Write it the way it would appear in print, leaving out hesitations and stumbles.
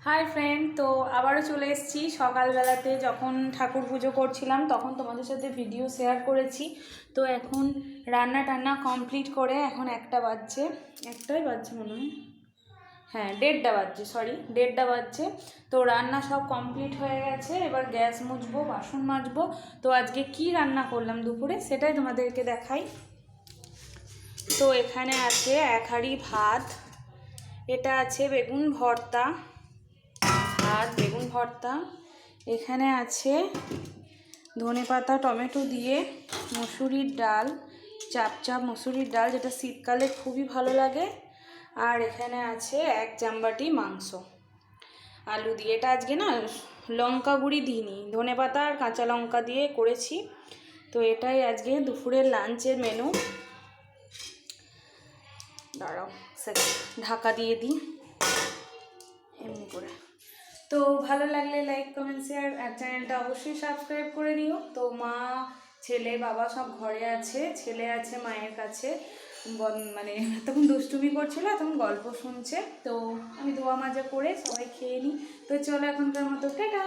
Hi friend, তো আবারও চলে এসেছি। সকালবেলাতে যখন ঠাকুর পুজো করছিলাম তখন তোমাদের সাথে ভিডিও শেয়ার করেছি। তো এখন রান্না টান্না কমপ্লিট করে এখন একটাই বাজছে মনে হয়, হ্যাঁ 1:30 বাজছে, সরি 1:30 বাজছে। তো রান্না সব কমপ্লিট হয়ে গেছে, এবার গ্যাস মুছবো, বাসন মাজবো। তো আজকে কি রান্না করলাম দুপুরে সেটাই তোমাদেরকে দেখাই। তো এখানে আছে 1 হাঁড়ি ভাত, এটা আছে বেগুন ভর্তা, এখানে আছে ধনেপাতা টমেটো দিয়ে মসুরির ডাল, চাপ মসুরির ডাল, যেটা শীতকালে খুবই ভালো লাগে। আর এখানে আছে 1 জামবাটি মাংস আলু দিয়ে। এটা আজকে না লঙ্কা গুঁড়ি দিইনি, ধনেপাতা আর কাঁচা লঙ্কা দিয়ে করেছি। তো এটাই আজকে দুপুরের লাঞ্চের মেনু। দাঁড়াও ঢাকা দিয়ে দিই এমনি করে। তো ভালো লাগলে লাইক কমেন্ট শেয়ার আর চ্যানেলটা অবশ্যই সাবস্ক্রাইব করে দিও। তো মা ছেলে বাবা সব ঘরে আছে, ছেলে আছে মায়ের কাছে, মানে তখন দুষ্টুমি করছিল, তখন গল্প শুনছে। তো আমি ধোয়া মাজা করে সবাই খেয়ে নিই। তো চলো এখনকার মতো টাটা।